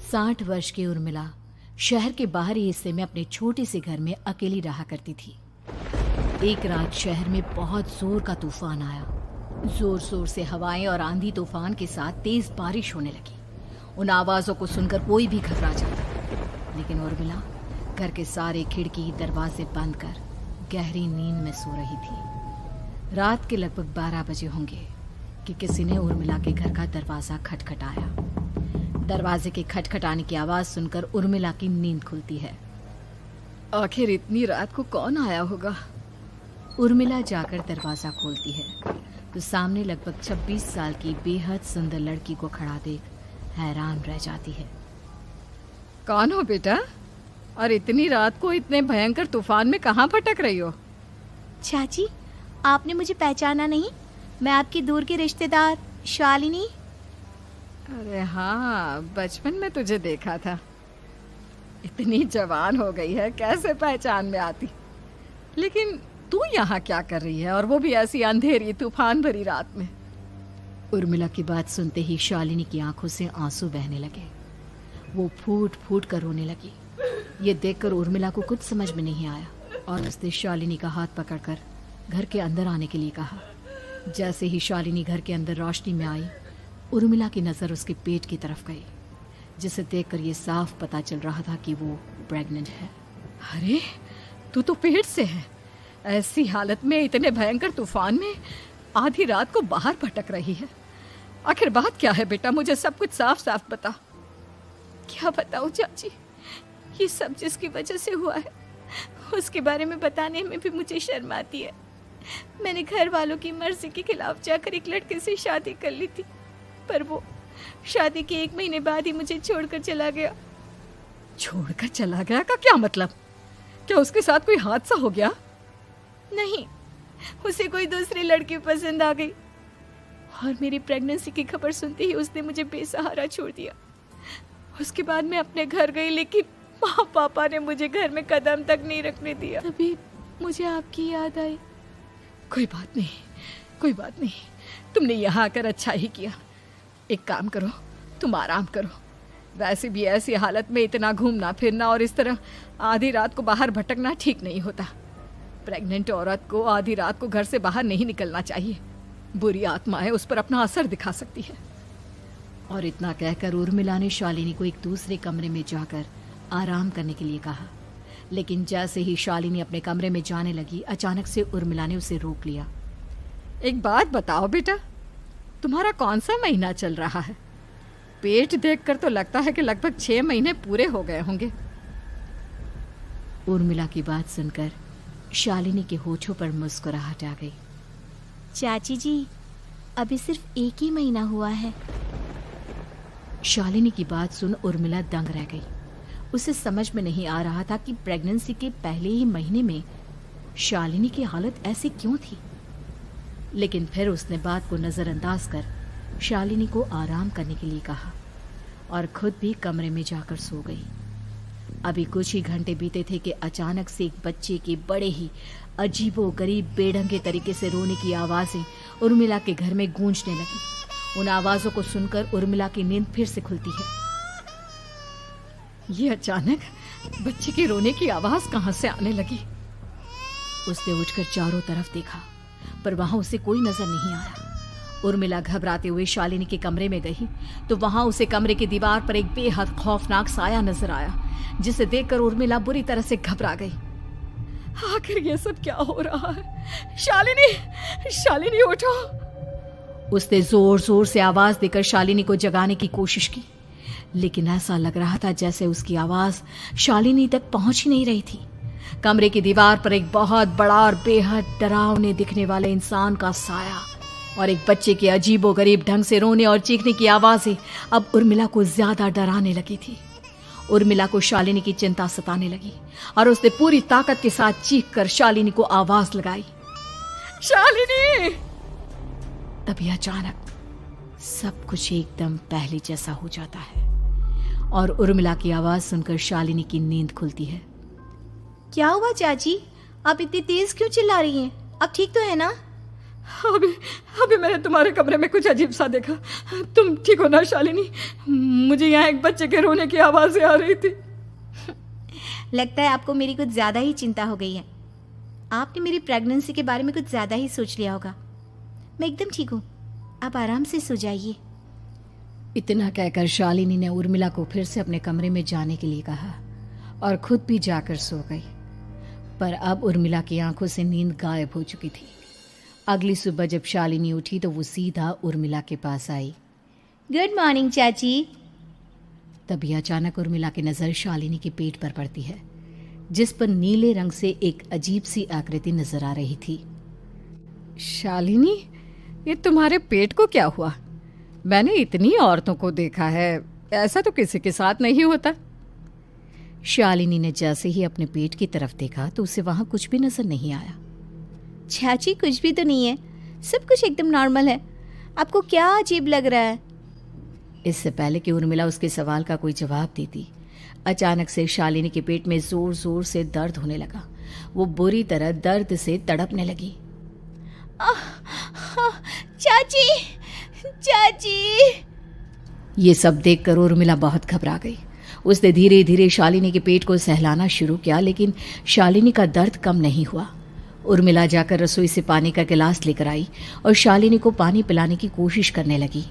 60 वर्ष की उर्मिला शहर के बाहरी हिस्से में अपने छोटे से घर में अकेली रहा करती थी। एक रात शहर में बहुत जोर का तूफान आया। जोर जोर से हवाएं और आंधी तूफान के साथ तेज बारिश होने लगी। उन आवाजों को सुनकर कोई भी घबरा जाता, लेकिन उर्मिला घर के सारे खिड़की दरवाजे बंद कर गहरी नींद में सो रही थी। रात के लगभग 12 बजे होंगे कि किसी ने उर्मिला के घर का दरवाजा खटखटाया। दरवाजे के खटखटाने की आवाज सुनकर उर्मिला की नींद खुलती है। आखिर इतनी रात को कौन आया होगा? उर्मिला जाकर दरवाजा खोलती है तो सामने लगभग 26 साल की बेहद सुंदर लड़की को खड़ा देख हैरान रह जाती है। कौन हो बेटा? और इतनी रात को इतने भयंकर तूफान में कहाँ भटक रही हो? चाची, आपने मुझे पहचाना नहीं? मैं आपकी दूर की रिश्तेदार शालिनी। अरे हाँ, बचपन में तुझे देखा था। इतनी जवान हो गई है, कैसे पहचान में आती। लेकिन तू यहाँ क्या कर रही है, और वो भी ऐसी अंधेरी तूफान भरी रात में? उर्मिला की बात सुनते ही शालिनी की आंखों से आंसू बहने लगे। वो फूट फूट कर रोने लगी। ये देखकर उर्मिला को कुछ समझ में नहीं आया और उसने शालिनी का हाथ पकड़कर घर के अंदर आने के लिए कहा। जैसे ही शालिनी घर के अंदर रोशनी में आई, उर्मिला की नज़र उसके पेट की तरफ गई, जिसे देखकर ये साफ पता चल रहा था कि वो प्रेग्नेंट है। अरे, तू तो पेट से है। ऐसी हालत में इतने भयंकर तूफान में आधी रात को बाहर भटक रही है। आखिर बात क्या है बेटा? मुझे सब कुछ साफ साफ बता। क्या बताऊं चाची, ये सब जिसकी वजह से हुआ है उसके बारे में बताने में भी मुझे शर्म आती है। मैंने घर वालों की मर्जी के खिलाफ जाकर एक लड़के से शादी कर ली थी, पर वो शादी के 1 महीने बाद ही मुझे छोड़कर चला गया। छोड़कर चला गया का क्या मतलब? क्या उसके साथ कोई हादसा हो गया? नहीं, उसे कोई दूसरी लड़की पसंद आ गई और मेरी प्रेगनेंसी की खबर सुनते ही उसने मुझे बेसहारा छोड़ दिया। उसके बाद मैं अपने घर गई, लेकिन माँ पापा ने मुझे घर में कदम तक नहीं रखने दिया। तभी मुझे आपकी याद आई। कोई बात नहीं, कोई बात नहीं। तुमने यहाँ आकर अच्छा ही किया। एक काम करो, तुम आराम करो। वैसे भी ऐसी हालत में इतना घूमना फिरना और इस तरह आधी रात को बाहर भटकना ठीक नहीं होता। प्रेग्नेंट औरत को आधी रात को घर से बाहर नहीं निकलना चाहिए। बुरी आत्माएं उस पर अपना असर दिखा सकती है। और इतना कहकर उर्मिला ने शालिनी को एक दूसरे कमरे में जाकर आराम करने के लिए कहा। लेकिन जैसे ही शालिनी अपने कमरे में जाने लगी, अचानक से उर्मिला ने उसे रोक लिया। एक बात बताओ बेटा, तुम्हारा कौन सा महीना चल रहा है? पेट देखकर तो लगता है कि लगभग 6 महीने पूरे हो गए होंगे। उर्मिला की बात सुनकर शालिनी के होठों पर मुस्कुराहट आ गई। चाची जी, अभी सिर्फ 1 ही महीना हुआ है। शालिनी की बात सुन उर्मिला दंग रह गई। उसे समझ में नहीं आ रहा था कि प्रेगनेंसी के पहले ही महीने में शालिनी की हालत ऐसी क्यों थी। लेकिन फिर उसने बात को नज़रअंदाज कर शालिनी को आराम करने के लिए कहा और खुद भी कमरे में जाकर सो गई। अभी कुछ ही घंटे बीते थे कि अचानक से एक बच्चे के बड़े ही अजीबोगरीब बेढंगे तरीके से रोने की आवाज़ें उर्मिला के घर में गूंजने लगी। उन आवाज़ों को सुनकर उर्मिला की नींद फिर से खुलती है। ये अचानक बच्चे के रोने की आवाज़ कहाँ से आने लगी? उसने उठकर चारों तरफ देखा, पर वहां उसे कोई नजर नहीं आया। उर्मिला घबराते हुए शालिनी के कमरे में गई तो वहां उसे कमरे की दीवार पर एक बेहद खौफनाक साया नजर आया, जिसे देखकर उर्मिला बुरी तरह से घबरा गई। आखिर ये सब क्या हो रहा है? शालिनी, शालिनी उठो! उसने जोर जोर से आवाज देकर शालिनी को जगाने की कोशिश की, लेकिन ऐसा लग रहा था जैसे उसकी आवाज शालिनी तक पहुंच ही नहीं रही थी। कमरे की दीवार पर एक बहुत बड़ा और बेहद डरावने दिखने वाले इंसान का साया और एक बच्चे के अजीबोगरीब ढंग से रोने और चीखने की आवाजें अब उर्मिला को ज्यादा डराने लगी थी। उर्मिला को शालिनी की चिंता सताने लगी और उसने पूरी ताकत के साथ चीखकर शालिनी को आवाज लगाई, शालिनी! तभी अचानक सब कुछ एकदम पहले जैसा हो जाता है और उर्मिला की आवाज सुनकर शालिनी की नींद खुलती है। क्या हुआ चाची? आप इतनी तेज क्यों चिल्ला रही हैं? अब ठीक तो है ना? अभी अभी मैंने तुम्हारे कमरे में कुछ अजीब सा देखा। तुम ठीक हो ना शालिनी? मुझे यहाँ एक बच्चे के रोने की आवाज़ें आ रही थी। लगता है आपको मेरी कुछ ज़्यादा ही चिंता हो गई है। आपने मेरी प्रेगनेंसी के बारे में कुछ ज़्यादा ही सोच लिया होगा। मैं एकदम ठीक हूँ, आप आराम से सो जाइए। इतना कहकर शालिनी ने उर्मिला को फिर से अपने कमरे में जाने के लिए कहा और खुद भी जाकर सो गई। पर अब उर्मिला की आंखों से नींद गायब हो चुकी थी। अगली सुबह जब शालिनी उठी तो वो सीधा उर्मिला के पास आई। गुड मॉर्निंग चाची। तभी अचानक उर्मिला की नज़र शालिनी के पेट पर पड़ती है, जिस पर नीले रंग से एक अजीब सी आकृति नजर आ रही थी। शालिनी, ये तुम्हारे पेट को क्या हुआ? मैंने इतनी औरतों को देखा है, ऐसा तो किसी के साथ नहीं होता। शालिनी ने जैसे ही अपने पेट की तरफ देखा तो उसे वहां कुछ भी नजर नहीं आया। चाची कुछ भी तो नहीं है, सब कुछ एकदम नॉर्मल है। आपको क्या अजीब लग रहा है? इससे पहले कि उर्मिला उसके सवाल का कोई जवाब देती, अचानक से शालिनी के पेट में जोर जोर से दर्द होने लगा। वो बुरी तरह दर्द से तड़पने लगी। चाची, चाची। ये सब देखकर उर्मिला बहुत घबरा गई। उसने धीरे धीरे शालिनी के पेट को सहलाना शुरू किया, लेकिन शालिनी का दर्द कम नहीं हुआ। उर्मिला जाकर रसोई से पानी का गिलास लेकर आई और शालिनी को पानी पिलाने की कोशिश करने लगी।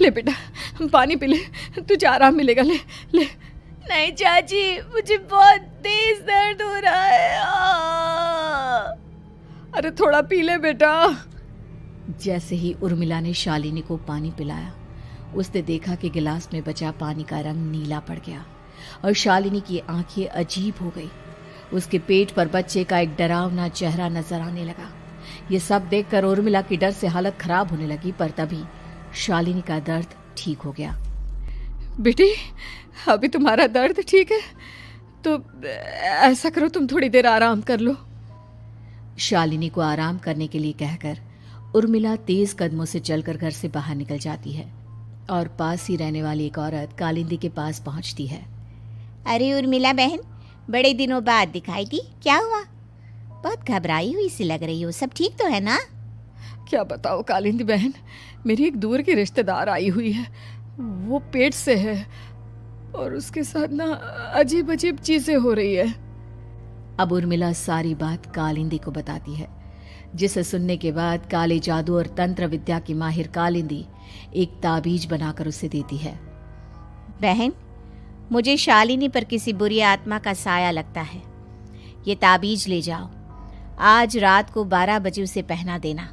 ले बेटा, पानी पी ले, तुझे आराम मिलेगा। ले ले। नहीं चाची, मुझे बहुत तेज दर्द हो रहा है। अरे थोड़ा पी ले बेटा। जैसे ही उर्मिला ने शालिनी को पानी पिलाया, उसने देखा कि गिलास में बचा पानी का रंग नीला पड़ गया और शालिनी की आंखें अजीब हो गई। उसके पेट पर बच्चे का एक डरावना चेहरा नजर आने लगा। ये सब देखकर उर्मिला की डर से हालत खराब होने लगी, पर तभी शालिनी का दर्द ठीक हो गया। बेटी, अभी तुम्हारा दर्द ठीक है तो ऐसा करो, तुम थोड़ी देर आराम कर लो। शालिनी को आराम करने के लिए कहकर उर्मिला तेज कदमों से चलकर घर से बाहर निकल जाती है और पास ही रहने वाली एक औरत कालिंदी के पास पहुंचती है। अरे उर्मिला बहन, बड़े दिनों बाद दिखाई दी, क्या हुआ? बहुत घबराई हुई सी लग रही हो, सब ठीक तो है ना? क्या बताओ कालिंदी बहन, मेरी एक दूर की रिश्तेदार आई हुई है। वो पेट से है और उसके साथ ना अजीब अजीब चीजें हो रही है। अब उर्मिला सारी बात कालिंदी को बताती है, जिसे सुनने के बाद काले जादू और तंत्र विद्या की माहिर कालिंदी एक ताबीज बनाकर उसे देती है। बहन, मुझे शालिनी पर किसी बुरी आत्मा का साया लगता है। ये ताबीज ले जाओ, आज रात को 12 बजे उसे पहना देना,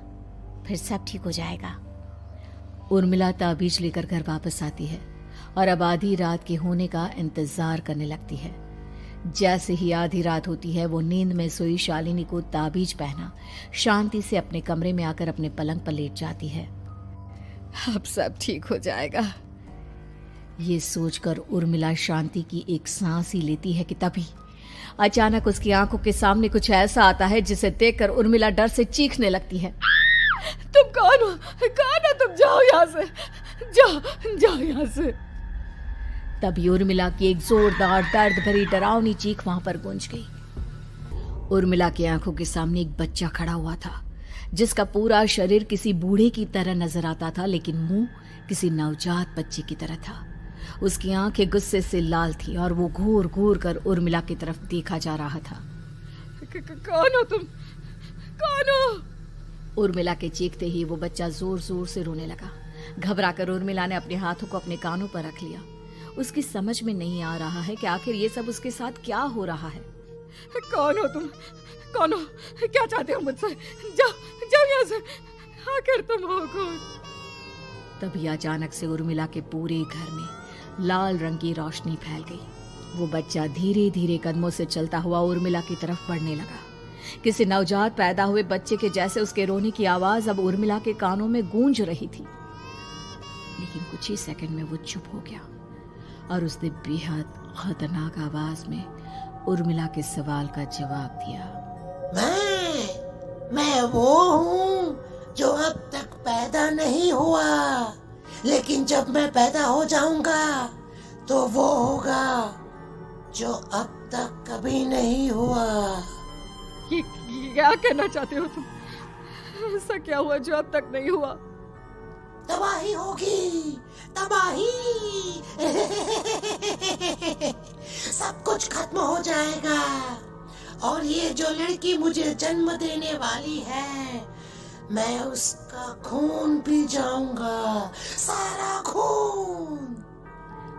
फिर सब ठीक हो जाएगा। उर्मिला ताबीज लेकर घर वापस आती है और अब आधी रात के होने का इंतजार करने लगती है। जैसे ही आधी रात होती है, वो नींद में सोई शालिनी को ताबीज पहना शांति से अपने कमरे में आकर अपने पलंग पर लेट जाती है। अब सब ठीक हो जाएगा, ये सोचकर उर्मिला शांति की एक सांस ही लेती है कि तभी अचानक उसकी आंखों के सामने कुछ ऐसा आता है जिसे देखकर उर्मिला डर से चीखने लगती है। तुम कौन हो? कौन हो तुम? जाओ यहाँ से, जाओ जाओ यहाँ से। तभी उर्मिला की एक जोरदार दर्द भरी डरावनी चीख वहां पर गूंज गई। उर्मिला की आंखों के सामने एक बच्चा खड़ा हुआ था, जिसका पूरा शरीर किसी बूढ़े की तरह नजर आता था, लेकिन मुंह किसी नवजात बच्चे की तरह था। उसकी आंखें गुस्से से लाल थी और वो घूर घूर कर उर्मिला की तरफ देखा जा रहा था। कौन हो तुम? कौन हो? उर्मिला के चीखते ही वो बच्चा जोर जोर से रोने लगा। घबराकर उर्मिला ने अपने हाथों को अपने कानों पर रख लिया। उसकी समझ में नहीं आ रहा है कि आखिर ये सब उसके साथ क्या हो रहा है। कौन हो तुम? कौन हो? क्या चाहते हो मुझसे? जाओ जाओ यहाँ से, आखिर तुम हो कौन? तभी अचानक से उर्मिला के पूरे घर में लाल रंग की रोशनी फैल गई। वो बच्चा धीरे धीरे कदमों से चलता हुआ उर्मिला की तरफ बढ़ने लगा। किसी नवजात पैदा हुए बच्चे के जैसे उसके रोने की आवाज अब उर्मिला के कानों में गूंज रही थी। लेकिन कुछ ही सेकंड में वो चुप हो गया और उसने बेहद खतरनाक आवाज में उर्मिला के सवाल का जवाब दिया। मैं वो हूँ जो अब तक पैदा नहीं हुआ, लेकिन जब मैं पैदा हो जाऊंगा तो वो होगा जो अब तक कभी नहीं हुआ। ये क्या कहना चाहते हो तुम? ऐसा क्या हुआ जो अब तक नहीं हुआ? तबाही होगी, तबाही। सब कुछ खत्म हो जाएगा और ये जो लड़की मुझे जन्म देने वाली है, मैं उसका खून पी जाऊंगा, सारा खून।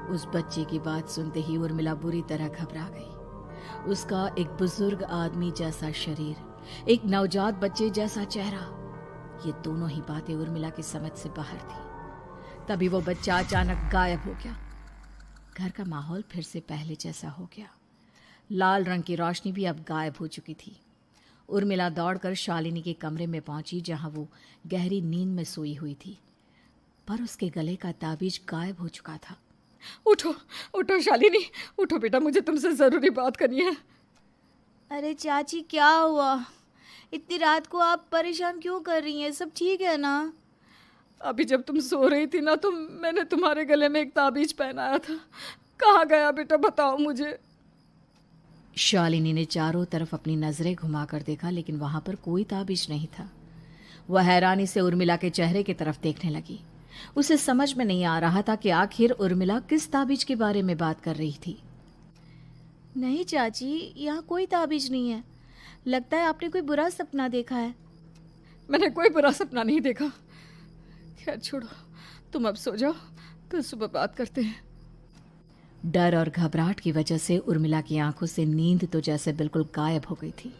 उस बच्चे की बात सुनते ही उर्मिला बुरी तरह घबरा गई। उसका एक बुजुर्ग आदमी जैसा शरीर, एक नवजात बच्चे जैसा चेहरा, ये दोनों ही बातें उर्मिला की समझ से बाहर थी। तभी वो बच्चा अचानक गायब हो गया। घर का माहौल फिर से पहले जैसा हो गया। लाल रंग की रोशनी भी अब गायब हो चुकी थी। उर्मिला दौड़कर शालिनी के कमरे में पहुंची, जहां वो गहरी नींद में सोई हुई थी, पर उसके गले का ताबीज गायब हो चुका था। उठो उठो शालिनी, उठो बेटा, मुझे तुमसे जरूरी बात करनी है। अरे चाची क्या हुआ? इतनी रात को आप परेशान क्यों कर रही हैं? सब ठीक है ना? अभी जब तुम सो रही थी ना, तो मैंने तुम्हारे गले में एक ताबीज पहनाया था। कहाँ गया बेटा, बताओ मुझे। शालिनी ने चारों तरफ अपनी नजरें घुमाकर देखा, लेकिन वहां पर कोई ताबीज नहीं था। वह हैरानी से उर्मिला के चेहरे की तरफ देखने लगी। उसे समझ में नहीं आ रहा था कि आखिर उर्मिला किस ताबीज के बारे में बात कर रही थी। नहीं चाची, यहाँ कोई ताबीज नहीं है। लगता है आपने कोई बुरा सपना देखा है। मैंने कोई बुरा सपना नहीं देखा। खैर छोड़ो, तुम अब सो जाओ, कल सुबह बात करते हैं। डर और घबराहट की वजह से उर्मिला की आंखों से नींद तो जैसे बिल्कुल गायब हो गई थी।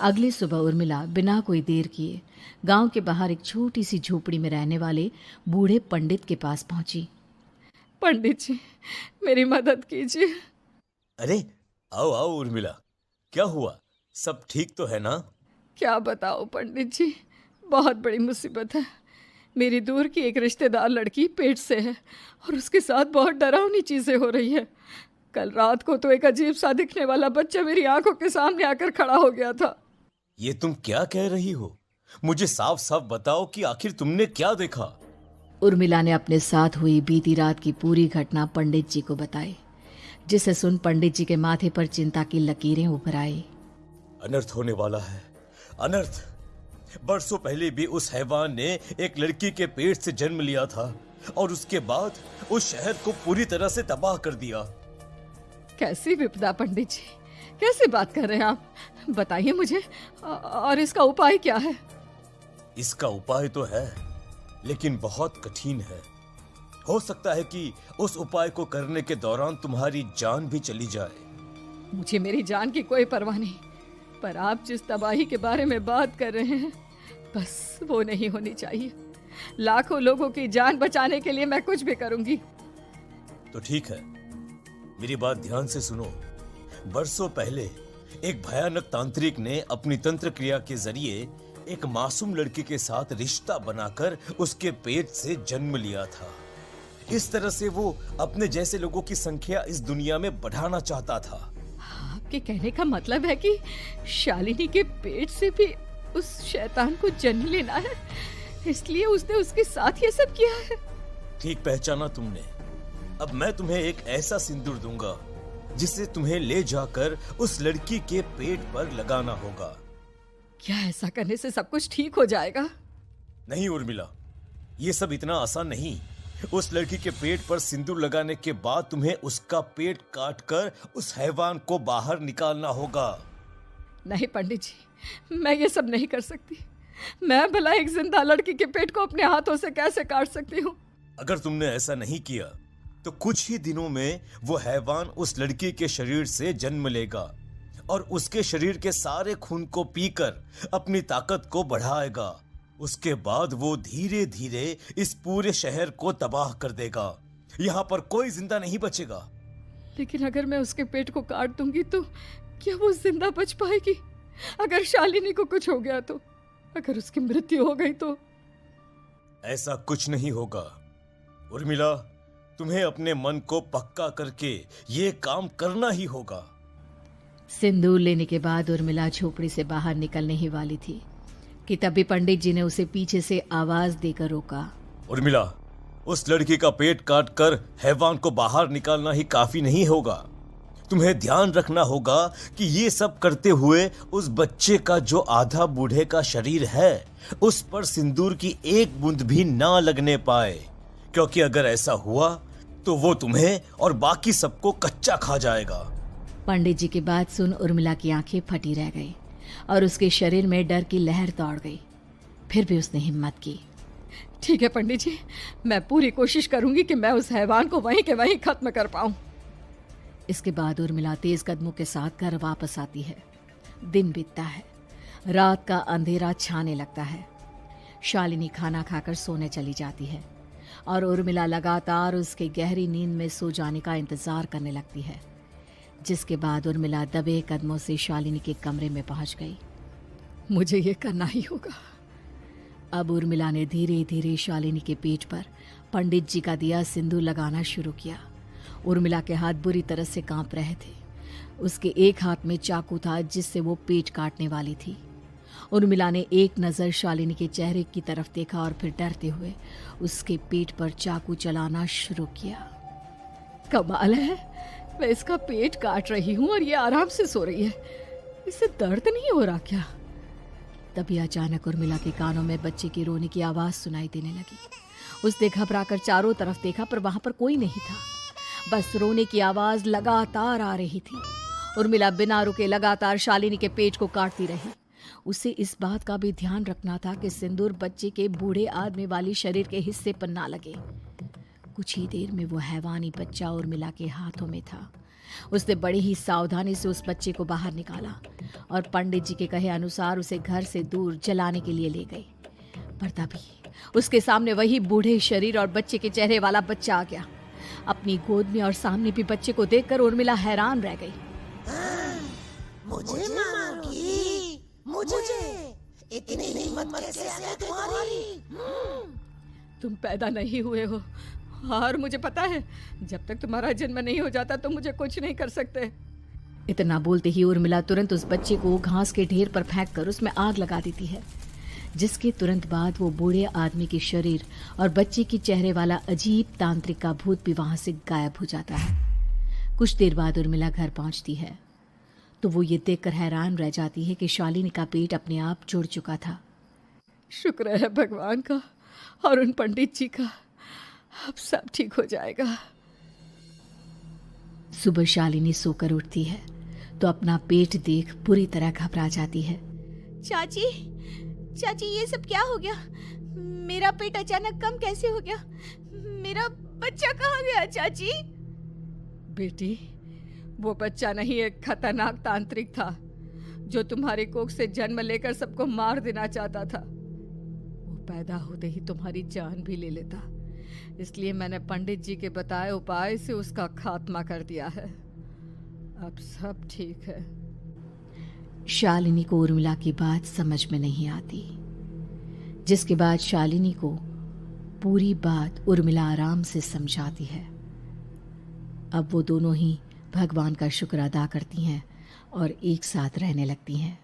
अगली सुबह उर्मिला बिना कोई देर किए गांव के बाहर एक छोटी सी झोपड़ी में रहने वाले बूढ़े पंडित के पास पहुंची। पंडित जी, मेरी मदद कीजिए। अरे आओ आओ उर्मिला, क्या हुआ? सब ठीक तो है ना? क्या बताओ पंडित जी, बहुत बड़ी मुसीबत है। मेरी दूर की एक रिश्तेदार लड़की पेट से है और उसके साथ बहुत डरावनी चीजें हो रही है। कल रात को तो एक अजीब सा दिखने वाला बच्चा मेरी आंखों के सामने आकर खड़ा हो गया था। ये तुम क्या कह रही हो? मुझे साफ साफ बताओ कि आखिर तुमने क्या देखा? उर्मिला ने अपने साथ हुई बीती रात की पूरी घटना पंडित जी को बताई, जिसे सुन पंडित जी के माथे पर चिंता की लकीरें उभर आई। अनर्थ होने वाला है, अनर्थ। बरसों पहले भी उस हैवान ने एक लड़की के पेट से जन्म लिया था और उसके बाद उस शहर को पूरी तरह से तबाह कर दिया। कैसी विपदा पंडित जी, कैसी बात कर रहे हैं आप? बताइए मुझे, और इसका उपाय क्या है? इसका उपाय तो है, लेकिन बहुत कठिन है। हो सकता है कि उस उपाय को करने के दौरान तुम्हारी जान भी चली जाए। मुझे मेरी जान की कोई परवाह नहीं, पर आप जिस तबाही के बारे में बात कर रहे हैं, बस वो नहीं होनी चाहिए। लाखों लोगों की जान बचाने के लिए मैं कुछ भी करूंगी। तो ठीक है, मेरी बात ध्यान से सुनो। बरसों पहले एक भयानक तांत्रिक ने अपनी तंत्र क्रिया के जरिए एक मासूम लड़की के साथ रिश्ता बनाकर उसके पेट से जन्म लिया था। इस तरह से वो अपने जैसे लोगों की संख्या इस दुनिया में बढ़ाना चाहता था। आपके कहने का मतलब है कि शालिनी के पेट से भी उस शैतान को जन्म लेना है, इसलिए उसने उसके साथ ये सब किया है। ठीक पहचाना तुमने। अब मैं तुम्हें एक ऐसा सिंदूर दूंगा जिसे तुम्हें ले जाकर उस लड़की के पेट पर लगाना होगा। क्या ऐसा करने से सब कुछ ठीक हो जाएगा? नहीं उर्मिला, ये सब इतना आसान नहीं। उस लड़की के पेट पर सिंदूर लगाने के बाद तुम्हें उसका पेट काटकर उस हैवान को बाहर निकालना होगा। नहीं पंडित जी, मैं ये सब नहीं कर सकती। मैं भला एक जिंदा लड़की के पेट को अपने हाथों से कैसे काट सकती हूँ? अगर तुमने ऐसा नहीं किया तो कुछ ही दिनों में वो हैवान उस लड़की के शरीर से जन्म लेगा और उसके शरीर के सारे खून को पीकर अपनी ताकत को बढ़ाएगा। उसके बाद वो धीरे धीरे इस पूरे शहर को तबाह कर देगा। यहाँ पर कोई जिंदा नहीं बचेगा। लेकिन अगर मैं उसके पेट को काट दूंगी तो क्या वो जिंदा बच पाएगी? अगर शालिनी को कुछ हो गया तो, अगर उसकी मृत्यु हो गई तो? ऐसा कुछ नहीं होगा उर्मिला, तुम्हें अपने मन को पक्का करके ये काम करना ही होगा। सिंदूर लेने के बाद उर्मिला झोपड़ी से बाहर निकलने ही वाली थी कि तभी पंडित जी ने उसे पीछे से आवाज देकर रोका। उर्मिला, उस लड़की का पेट काटकर हैवान को बाहर निकालना ही काफी नहीं होगा। तुम्हें ध्यान रखना होगा कि ये सब करते हुए उस बच्चे का जो आधा बूढ़े का शरीर है उस पर सिंदूर की एक बूंद भी ना लगने पाए, क्योंकि अगर ऐसा हुआ तो वो तुम्हें और बाकी सबको कच्चा खा जाएगा। पंडित जी की बात सुन उर्मिला की आंखें फटी रह गई और उसके शरीर में डर की लहर दौड़ गई। फिर भी उसने हिम्मत की। ठीक है पंडित जी, मैं पूरी कोशिश करूंगी कि मैं उस हैवान को वहीं के वहीं खत्म कर पाऊं। इसके बाद उर्मिला तेज कदमों के साथ घर वापस आती है। दिन बीतता है, रात का अंधेरा छाने लगता है। शालिनी खाना खाकर सोने चली जाती है और उर्मिला लगातार उसके गहरी नींद में सो जाने का इंतजार करने लगती है, जिसके बाद उर्मिला दबे कदमों से शालिनी के कमरे में पहुंच गई। मुझे ये करना ही होगा। अब उर्मिला ने धीरे धीरे शालिनी के पेट पर पंडित जी का दिया सिंदूर लगाना शुरू किया। उर्मिला के हाथ बुरी तरह से कांप रहे थे। उसके एक हाथ में चाकू था जिससे वो पेट काटने वाली थी। उर्मिला ने एक नज़र शालिनी के चेहरे की तरफ देखा और फिर डरते हुए उसके पेट पर चाकू चलाना शुरू किया। कमाल है, मैं इसका पेट काट रही हूँ और ये आराम से सो रही है। इसे दर्द नहीं हो रहा क्या? तभी अचानक उर्मिला के कानों में बच्चे की रोने की आवाज सुनाई देने लगी। उसने घबराकर चारों तरफ देखा पर वहां पर कोई नहीं था। बस रोने की आवाज लगातार आ रही थी। उर्मिला बिना रुके लगातार शालिनी के पेट को काटती रही। उसे इस बात का भी ध्यान रखना था कि सिंदूर बच्चे के बूढ़े आदमी वाली शरीर के हिस्से पर ना लगे। कुछ ही देर में वो हैवानी बच्चा उर्मिला के हाथों में था। उसने बड़ी ही सावधानी से उस बच्चे को बाहर निकाला और पंडित जी के कहे अनुसार उसे घर से दूर जलाने के लिए ले गए। पर तभी उसके सामने वही बूढ़े शरीर और बच्चे के चेहरे वाला बच्चा आ गया। अपनी गोद में और सामने भी बच्चे को देखकर उर्मिला हैरान रह गई। मुझे मारोगी? मुझे इतनी हिम्मत कैसे आ गई तुम्हारी? तुम पैदा नहीं हुए हो और मुझे पता है जब तक तुम्हारा जन्म नहीं हो जाता तो मुझे कुछ नहीं कर सकते। इतना बोलते ही उर्मिला तुरंत उस बच्चे को घास के ढेर पर फेंककर उसमें आग लगा देती है, जिसके तुरंत बाद वो बूढ़े आदमी के शरीर और बच्चे के चेहरे वाला अजीब तांत्रिक का भूत भी वहां से गायब हो जाता है। कुछ देर बाद उर्मिला घर पहुंचती है तो वो ये देखकर हैरान रह जाती है कि शालिनी का पेट अपने आप जुड़ चुका था। शुक्र है भगवान का और उन पंडित जी का, अब सब ठीक हो जाएगा। सुबह शालिनी सोकर उठती है तो अपना पेट देख पूरी तरह घबरा जाती है। चाची, चाची ये सब क्या हो गया? मेरा पेट अचानक कम कैसे हो गया? मेरा बच्चा कहाँ गया चाची? बेटी, वो बच्चा नहीं, एक खतरनाक तांत्रिक था जो तुम्हारी कोख से जन्म लेकर सबको मार देना चाहता था। वो पैदा होते ही तुम्हारी जान भी ले लेता, इसलिए मैंने पंडित जी के बताए उपाय से उसका खात्मा कर दिया है। अब सब ठीक है। शालिनी को उर्मिला की बात समझ में नहीं आती, जिसके बाद शालिनी को पूरी बात उर्मिला आराम से समझाती है। अब वो दोनों ही भगवान का शुक्र अदा करती हैं और एक साथ रहने लगती हैं।